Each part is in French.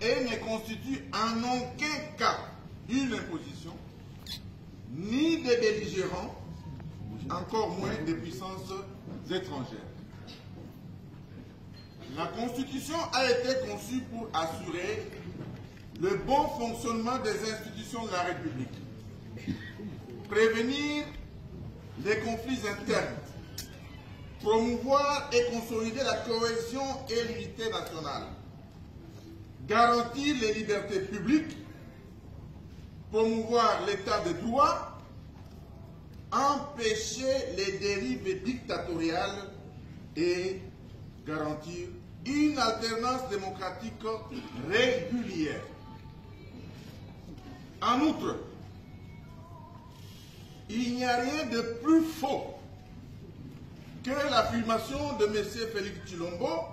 et ne constitue en aucun cas une imposition, ni des belligérants, encore moins des puissances étrangères. La Constitution a été conçue pour assurer le bon fonctionnement des institutions de la République, prévenir les conflits internes, promouvoir et consolider la cohésion et l'unité nationale, garantir les libertés publiques, promouvoir l'état de droit, empêcher les dérives dictatoriales et garantir une alternance démocratique régulière. En outre, il n'y a rien de plus faux que l'affirmation de M. Félix Tshilombo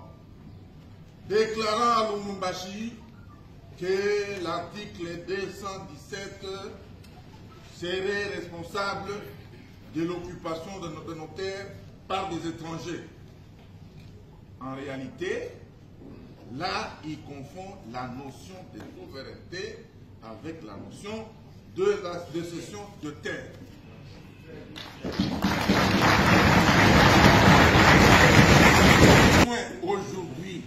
déclarant à Lubumbashi que l'article 217 serait responsable de l'occupation de nos terres par des étrangers. En réalité, là, il confond la notion de souveraineté avec la notion de cession de terre. Aujourd'hui,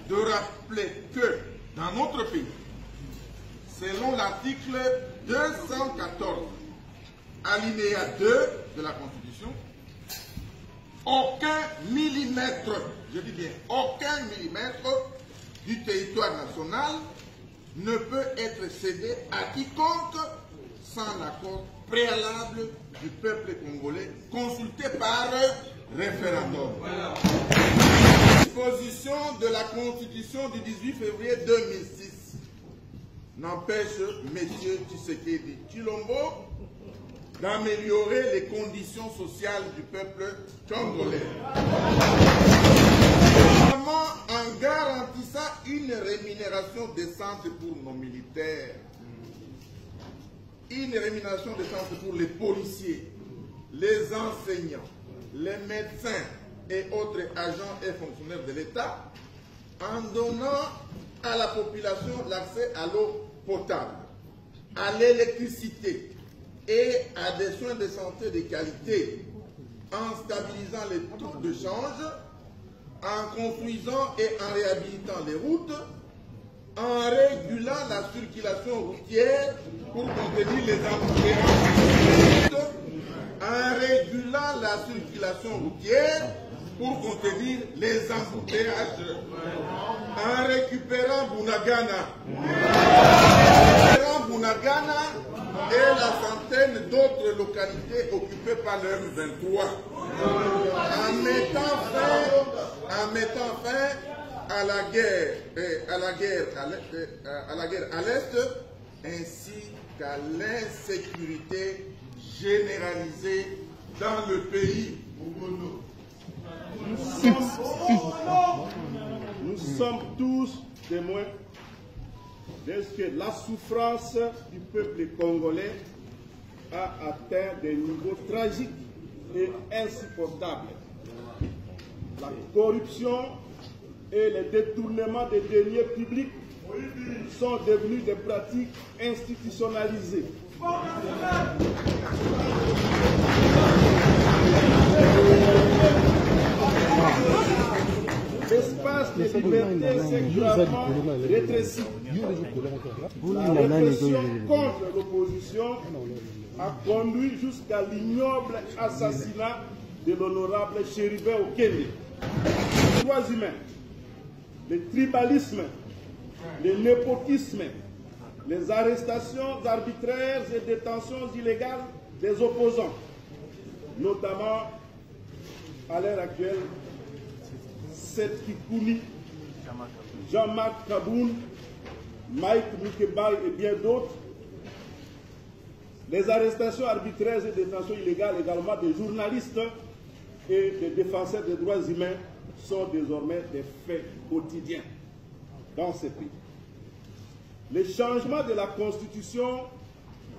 de rappeler que dans notre pays, selon l'article 214, alinéa 2 de la Constitution, aucun millimètre, je dis bien aucun millimètre du territoire national ne peut être cédé à quiconque sans l'accord préalable du peuple congolais consulté par référendum. Voilà. Disposition de la Constitution du 18 février 2006 n'empêche M. Tshisekedi Tshilombo d'améliorer les conditions sociales du peuple congolais. Notamment en garantissant une rémunération décente pour nos militaires, une rémunération décente pour les policiers, les enseignants, les médecins et autres agents et fonctionnaires de l'État, en donnant à la population l'accès à l'eau potable, à l'électricité et à des soins de santé de qualité, en stabilisant les taux de change, en construisant et en réhabilitant les routes, en régulant la circulation routière pour contenir les embouteillages, en régulant la circulation routière pour contenir les embouteillages, en récupérant Bunagana, et la centaine d'autres localités occupées par le M23, en mettant fin à la guerre à l'Est, ainsi qu'à l'insécurité généralisée dans le pays. Nous sommes tous témoins de ce que la souffrance du peuple congolais a atteint des niveaux tragiques et insupportables. La corruption et le détournement des deniers publics sont devenus des pratiques institutionnalisées. L'espace de liberté s'est gravement rétréci. La répression contre l'opposition a conduit jusqu'à l'ignoble assassinat de l'honorable Chérubin Okende. Les droits humains, le tribalisme, le népotisme, les arrestations arbitraires et détentions illégales des opposants, notamment à l'heure actuelle, Seth Kikouni, Jean-Marc Kaboun, Mike Moukebaï et bien d'autres, les arrestations arbitraires et détentions illégales également des journalistes et des défenseurs des droits humains sont désormais des faits quotidiens dans ces pays. Le changement de la Constitution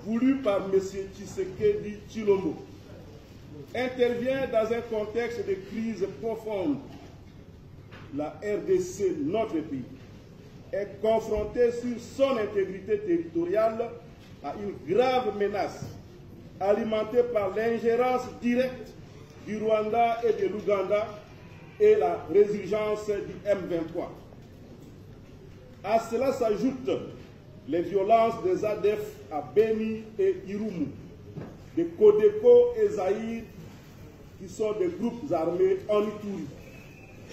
voulu par M. Tshisekedi Tshilombo intervient dans un contexte de crise profonde. La RDC, notre pays, est confronté sur son intégrité territoriale à une grave menace alimentée par l'ingérence directe du Rwanda et de l'Ouganda et la résurgence du M23. À cela s'ajoutent les violences des ADF à Beni et Irumu, de Kodeko et Zaïre, qui sont des groupes armés en Ituri,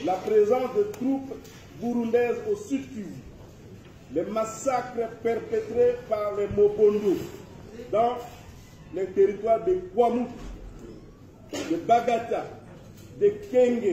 la présence de troupes burundaises au sud Kivu, les massacres perpétrés par les Mobondo dans les territoires de Kwamut, de Bagata, de Kenge,